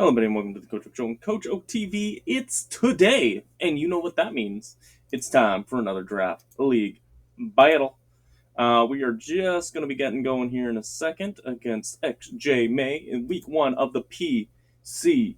Hello, everybody, and welcome to the Coach Oak Show and Coach Oak TV. It's today, and you know what that means. It's time for another draft league battle. We are just going to be getting going here in a second against XJ May in week one of the PCBL.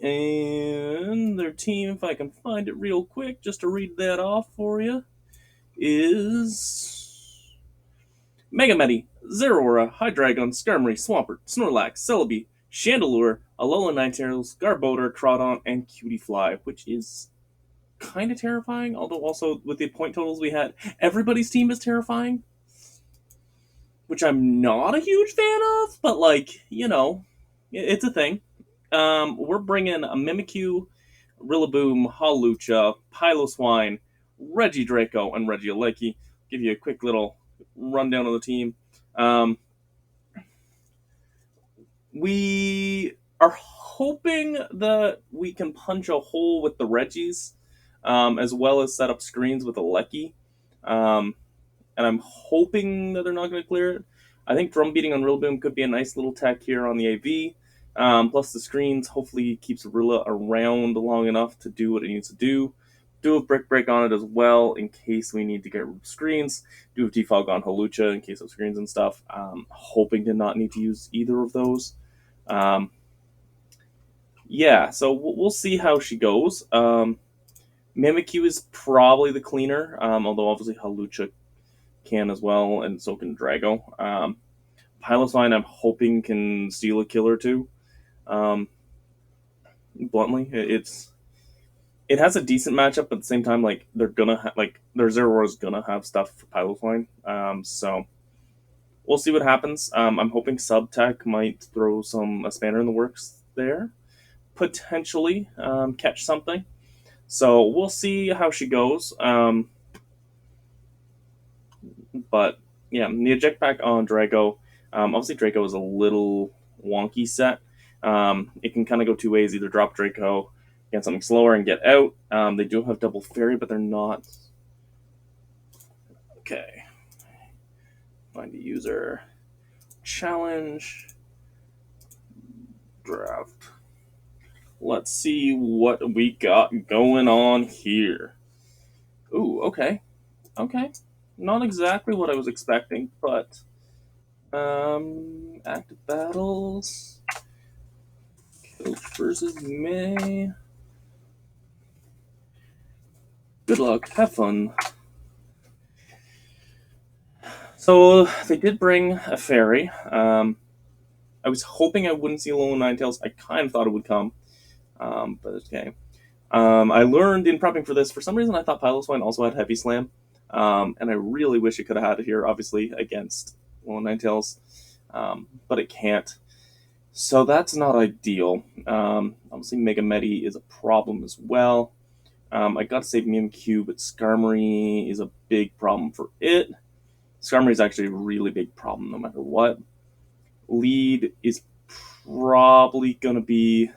And their team, if I can find it real quick, just to read that off for you, is Megamedi, Zeraora, Hydreigon, Skarmory, Swampert, Snorlax, Celebi, Chandelure, Alola Ninetales, Garbodor, Troodon, and Cutiefly, which is kind of terrifying, although also with the point totals we had, everybody's team is terrifying, which I'm not a huge fan of, but it's a thing. We're bringing a Mimikyu, Rillaboom, Hawlucha, Piloswine, Regidraco, and Regieleki. Give you a quick little rundown of the team. We are hoping that we can punch a hole with the Reggies, as well as set up screens with a Lecky. And I'm hoping that they're not going to clear it. I think drum beating on Rillaboom could be a nice little tech here on the AV. Plus the screens hopefully keeps Rilla around long enough to do what it needs to do. Do a Brick Break on it as well in case we need to get screens. Do a Defog on Hawlucha in case of screens and stuff. Hoping to not need to use either of those. So we'll see how she goes. Mimikyu is probably the cleaner, although obviously Hawlucha can as well, and so can Drago. Piloswine, I'm hoping can steal a kill or two. Bluntly, it has a decent matchup, but at the same time, like they're gonna their Zeraora's gonna have stuff for Piloswine. So we'll see what happens. I'm hoping Subtech might throw a spanner in the works there, potentially catch something. So we'll see how she goes. But yeah, the eject pack on Draco. Obviously, Draco is a little wonky set. It can kind of go two ways: either drop Draco, get something slower, and get out. They do have double fairy, but they're not. Okay. Find a user. Challenge. Draft. Let's see what we got going on here. Ooh, okay. Okay. Not exactly what I was expecting, but active battles. Coach versus May. Good luck. Have fun. So they did bring a fairy. I was hoping I wouldn't see Alola Ninetales. I kind of thought it would come, but okay. I learned in prepping for this, for some reason I thought Piloswine also had Heavy Slam, and I really wish it could have had it here, obviously, against Alola Ninetales, but it can't. So that's not ideal. Obviously, Megamedi is a problem as well. I gotta save Mimikyu, but Skarmory is a big problem for it. Skarmory is actually a really big problem no matter what. Lead is probably gonna be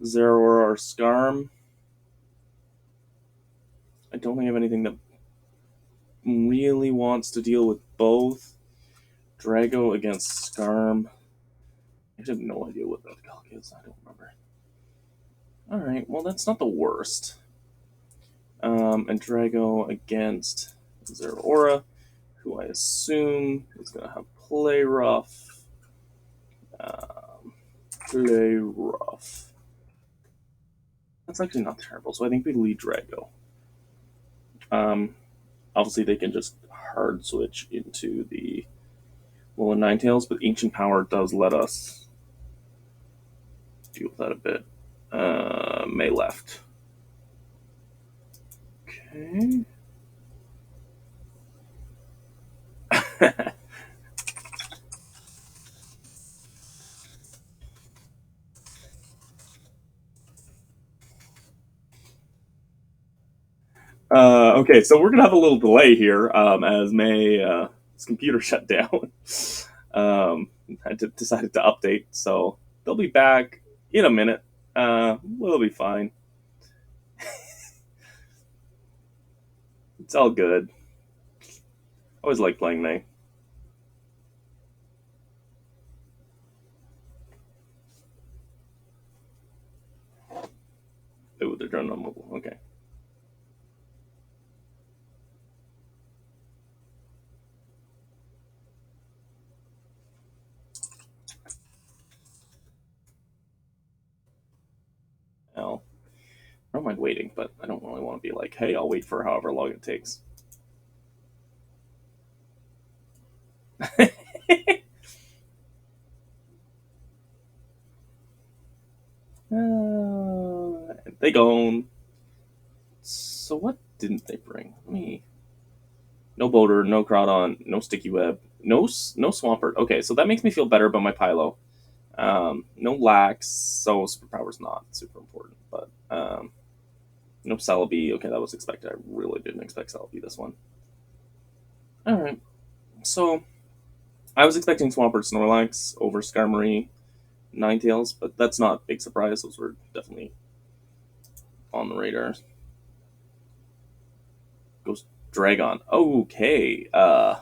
Zeraora or Skarm. I don't think I have anything that really wants to deal with both. Drago against Skarm. I have no idea what that calc is. I don't remember. Alright, well, that's not the worst. And Drago against Zeraora, who I assume is going to have Play Rough. Play Rough. That's actually not terrible, so I think we lead Drago. Obviously, they can just hard switch into the Alola Ninetales, but Ancient Power does let us deal with that a bit. May left. Okay. Okay, so we're gonna have a little delay here as May's computer shut down. I decided to update, so they'll be back in a minute. We'll be fine. It's all good. Always like playing May. turn on mobile. Okay. Well, I don't mind waiting, but I don't really want to be like, hey, I'll wait for however long it takes. They gone. So what didn't they bring? Let me. No boulder, no crawdon, no sticky web, no swampert. Okay, so that makes me feel better about my Pylo. No lax, so superpower's not super important, but no Celebi. Okay, that was expected. I really didn't expect Celebi this one. All right, so I was expecting Swampert, Snorlax over Skarmory, Ninetales, but that's not a big surprise. Those were definitely on the radar. Goes Dragon. Okay. Uh.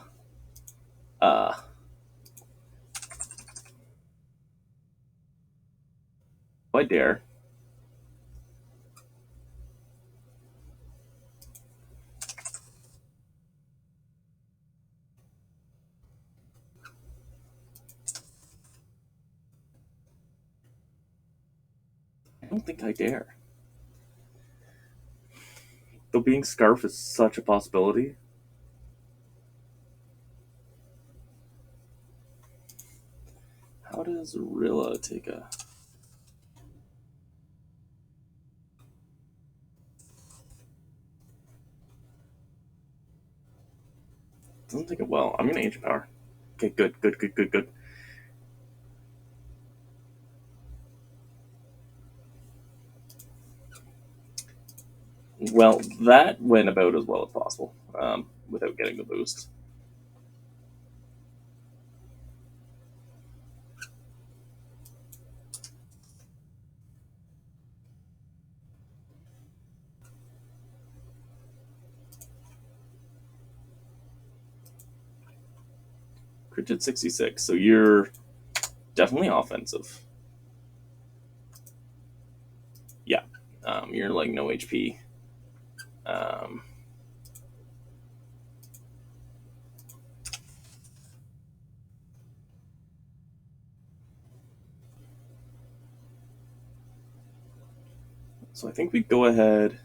I dare. I don't think I dare. Though being Scarf is such a possibility. How does Rilla take a? Doesn't take it well. I'm gonna Ancient Power. Okay, good. Well, that went about as well as possible without getting the boost. Crit 66, so you're definitely offensive. Yeah, you're like no HP. Um, so I think we go ahead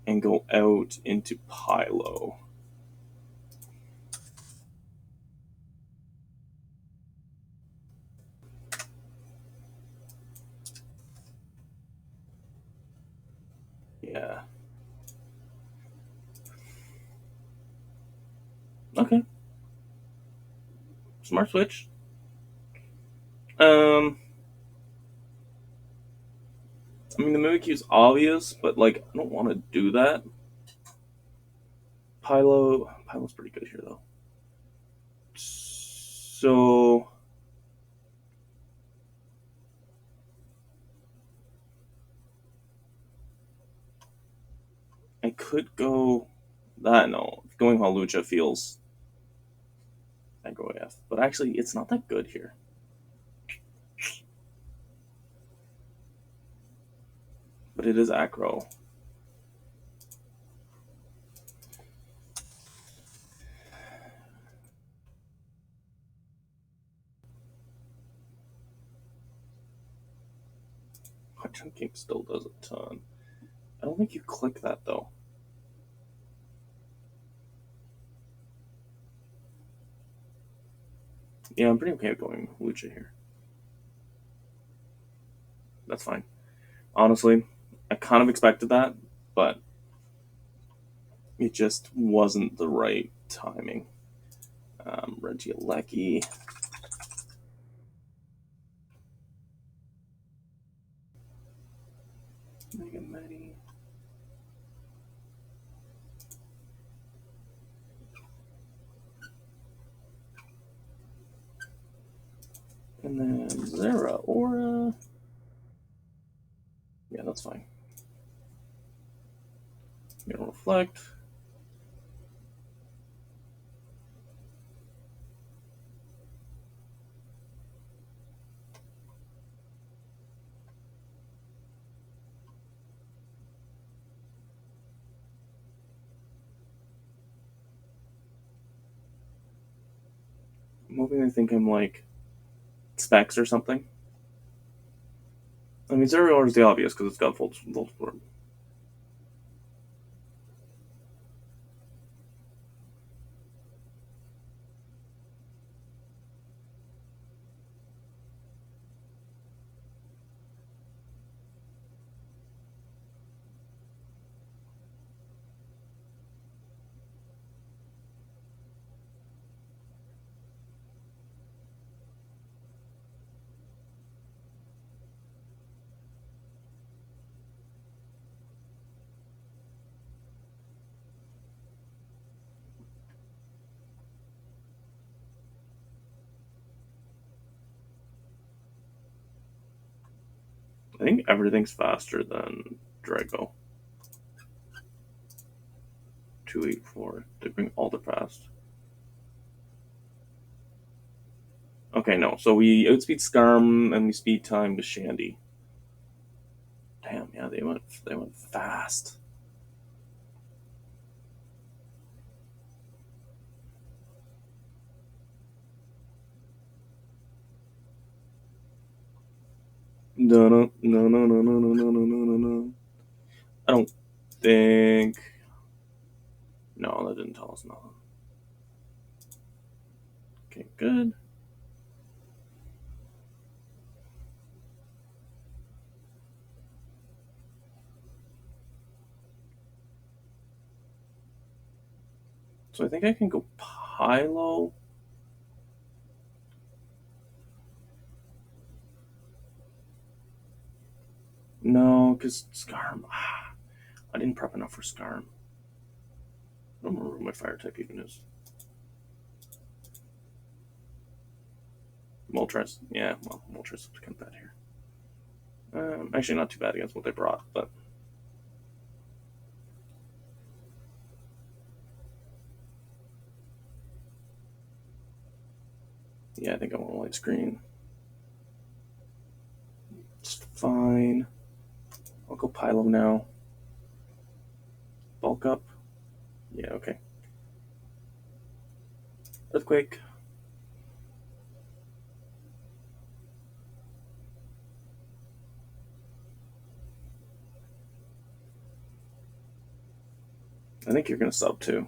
and go out into Pylo. Yeah. Okay. Smart switch. Um, I mean the Mimikyu's obvious, but like I don't want to do that. Pylo's pretty good here though. So I could go that no. Going Hawlucha feels aggro AF. But actually it's not that good here. But it is aggro. Hot Chunking still does a ton. I don't think you click that though. Yeah, I'm pretty okay with going Lucha here. That's fine. Honestly, I kind of expected that, but it just wasn't the right timing. Regieleki. Mega Mighty. And then Zera Aura. Yeah, that's fine. Gonna reflect. hoping they think I'm like Specs or something. I mean, Zero is the obvious because it's got full sword. I think everything's faster than Drago. 284. They bring all the fast. Okay, no. So we outspeed Skarm and we speed time to Shandy. Damn, yeah, they went fast. No, no, no, no, no, no, no, no, no, no, no. I don't think. No, that didn't tell us nothing. Okay, good. So I think I can go Pylo. No, because Skarm. I didn't prep enough for Skarm. I don't remember what my fire type even is. Moltres. Yeah, well, Moltres is kind of bad here. Actually, not too bad against what they brought, but. Yeah, I think I want a light screen. It's fine. I'll go Pylo now. Bulk up. Yeah, okay. Earthquake. I think you're going to sub too.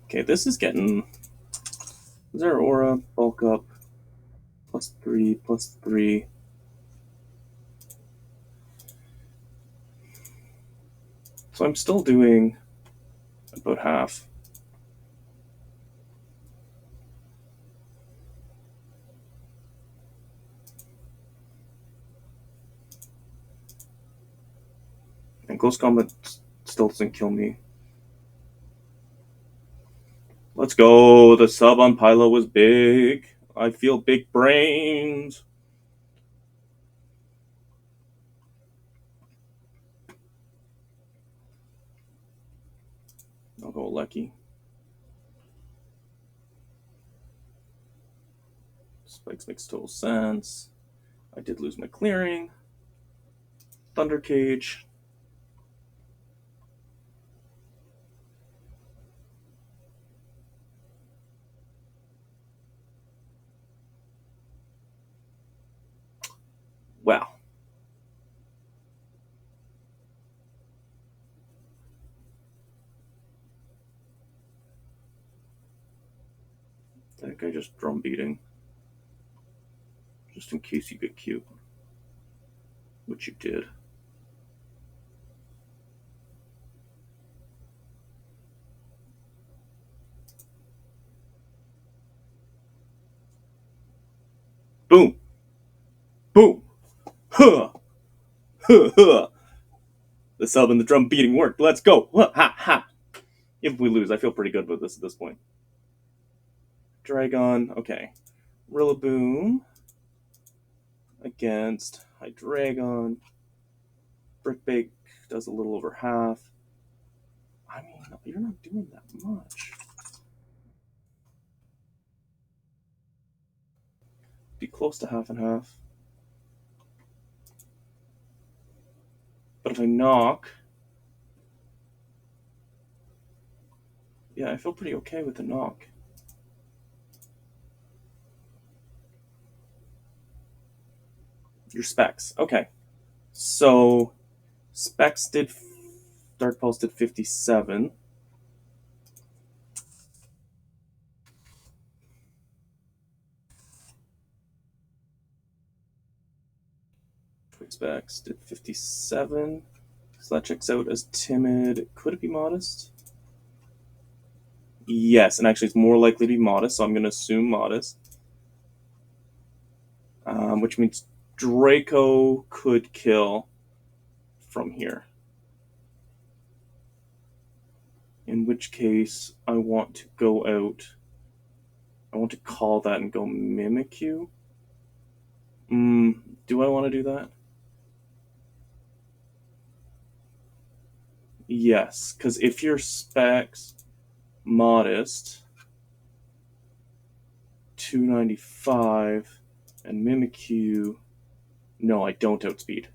Okay, this is getting. Zero aura, bulk up, +3, +3. So I'm still doing about half. And close combat still doesn't kill me. Let's go. The sub on Pylo was big. I feel big brains. I'll go Lucky. Spikes makes total sense. I did lose my clearing. Thunder Cage. Wow. I think I just drum beating. Just in case you get cute. Which you did. Boom. Boom. Huh. Huh. Huh. The sub and the drum beating worked. Let's go. Ha ha. If we lose, I feel pretty good about this at this point. Dragon. Okay. Rillaboom against Hydreigon. Brickbake does a little over half. I mean, you're not doing that much. Be close to half and half. But if I knock, Yeah, I feel pretty okay with the knock. Your specs. Okay. So specs did Dark Pulse did 57. Quick specs did 57. So that checks out as timid. Could it be modest? Yes, and actually it's more likely to be modest, so I'm going to assume modest. Which means Draco could kill from here. In which case, I want to go out. I want to call that and go Mimikyu. Do I want to do that? Yes, because if your specs modest, 295, and Mimikyu, no, I don't outspeed.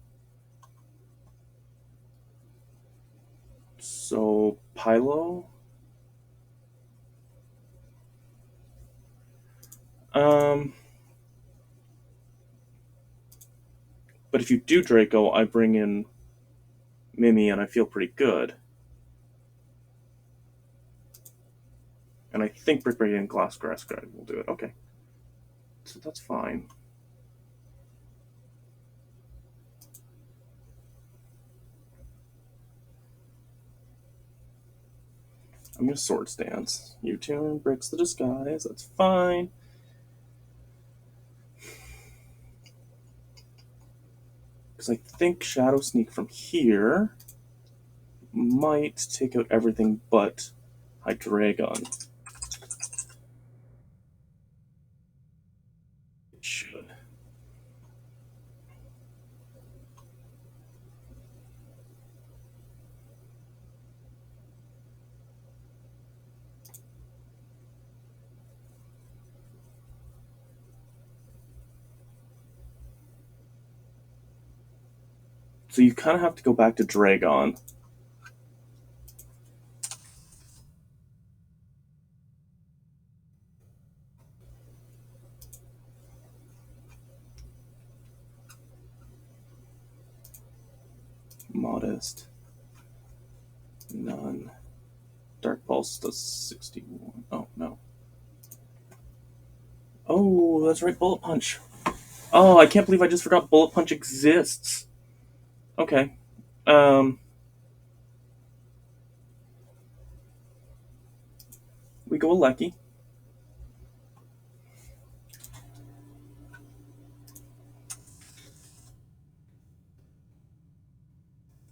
So Pylo. Um, but if you do Draco, I bring in Mimi, and I feel pretty good. And I think Brick Break and Glass Grass Guide will do it. Okay, so that's fine. I'm gonna Sword Stance. U-turn breaks the disguise. That's fine. Because I think Shadow Sneak from here might take out everything but Hydreigon. It should. So you kind of have to go back to Dragon. Modest. None. Dark Pulse does 61. Oh, no. Oh, that's right, Bullet Punch. Oh, I can't believe I just forgot Bullet Punch exists. Okay. We go Lecky.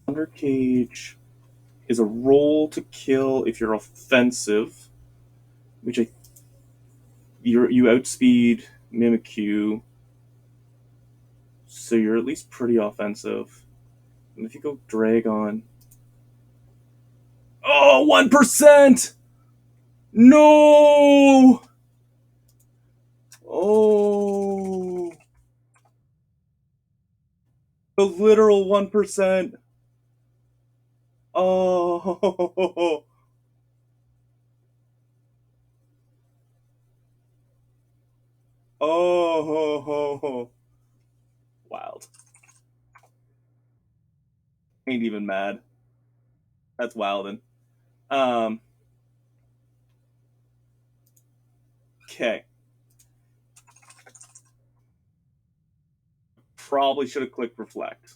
Thunder Cage is a roll to kill if you're offensive, which you outspeed Mimikyu, so you're at least pretty offensive. And if you go Dragon, oh, 1%! No! Oh, the literal 1%. Oh, oh, wild. Ain't even mad. That's wildin'. Um, okay. Probably should have clicked reflect.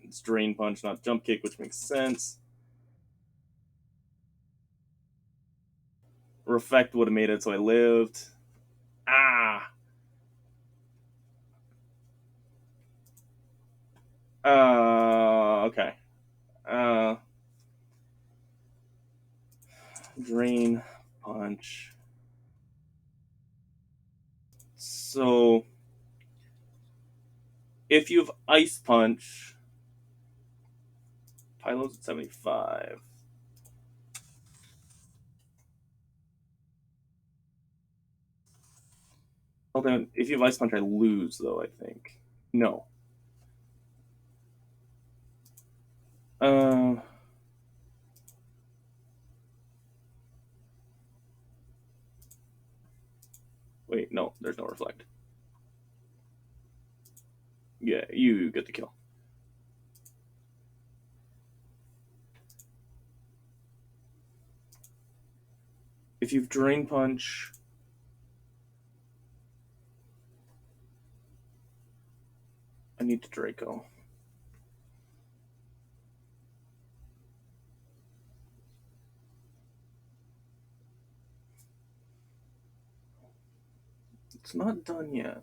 It's drain punch, not jump kick, which makes sense. Reflect would have made it so I lived. Ah. Okay. Uh, drain punch. So if you have ice punch, Pylo's at 75. Well, then, if you have ice punch, I lose, though, I think. No. Uh, Wait, no, there's no reflect. Yeah, you get the kill. If you've Drain Punch, I need to Draco. It's not done yet.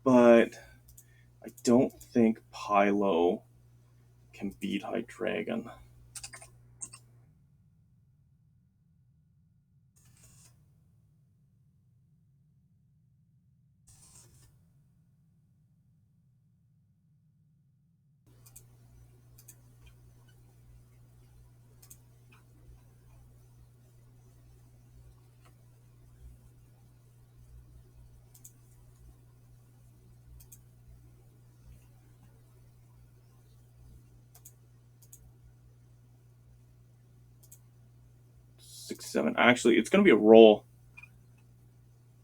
But I don't think Pylo can beat Hydreigon. Six, seven. Actually, it's going to be a roll.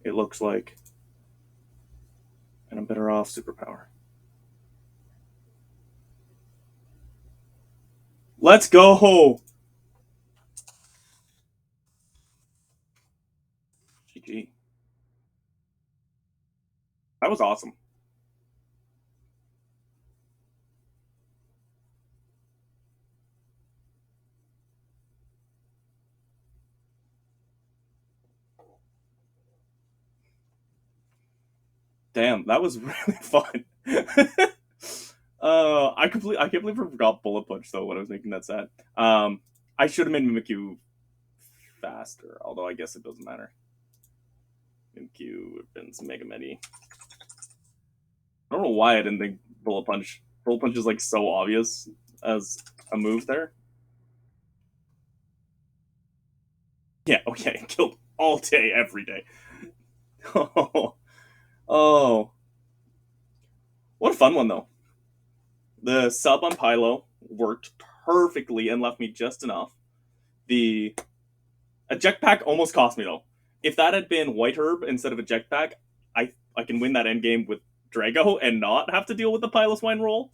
It looks like. And I'm better off Superpower. Let's go! GG. That was awesome. Damn, that was really fun. I can't believe I forgot Bullet Punch though when I was making that set. I should have made Mimikyu faster, although I guess it doesn't matter. Mimikyu would have been some Mega Medi. I don't know why I didn't think Bullet Punch. Bullet Punch is like so obvious as a move there. Yeah, okay, killed all day, every day. Oh, oh, what a fun one though. The sub on Pylo worked perfectly and left me just enough. The eject pack almost cost me though. If that had been White Herb instead of eject pack, I can win that end game with Drago and not have to deal with the Piloswine roll.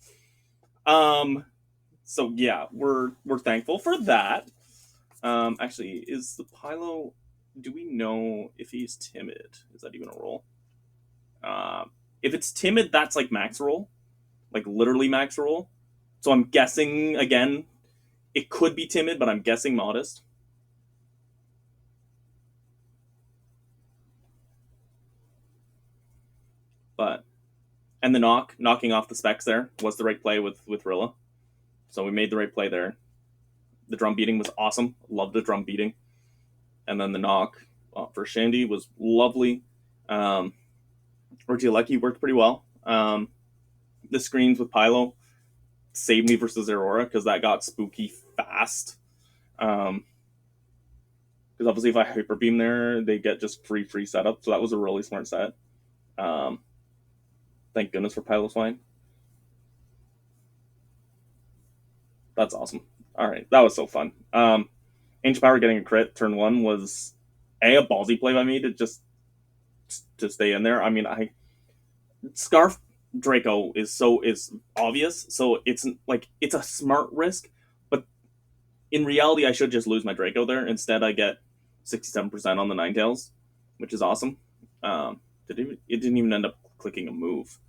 So yeah, we're thankful for that. Actually, is the Pylo? Do we know if he's timid? Is that even a roll? If it's timid, that's like max roll, like literally max roll. So I'm guessing again, it could be timid, but I'm guessing modest. But and the knocking off the specs there was the right play with Rilla. So we made the right play there. The drum beating was awesome. Loved the drum beating. And then the knock for Shandy was lovely. Ortialecki worked pretty well. The screens with Pylo saved me versus Aurora because that got spooky fast. Because obviously if I hyper beam there, they get just free setup. So that was a really smart set. Thank goodness for Piloswine. That's awesome. All right, that was so fun. Ancient Power getting a crit turn one was a ballsy play by me to just to stay in there. I mean, I Scarf Draco is obvious, so it's like it's a smart risk, but in reality, I should just lose my Draco there. Instead, I get 67% on the Ninetales, which is awesome. It didn't even end up clicking a move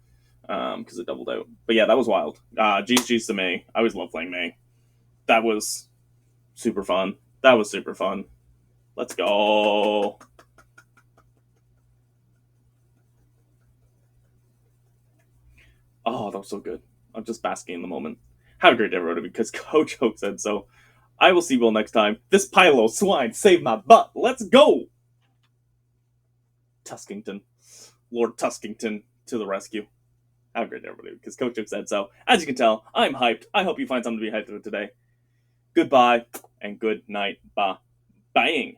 because it doubled out. But yeah, that was wild. GG's to May. I always love playing May. That was super fun. That was super fun. Let's go. Oh, that was so good. I'm just basking in the moment. Have a great day, everybody, because Coach Hope said so. I will see you all next time. This Pylo swine saved my butt. Let's go! Tuskington. Lord Tuskington to the rescue. Have a great day, everybody, because Coach Hope said so. As you can tell, I'm hyped. I hope you find something to be hyped with today. Goodbye, and good night. Bye. Bang.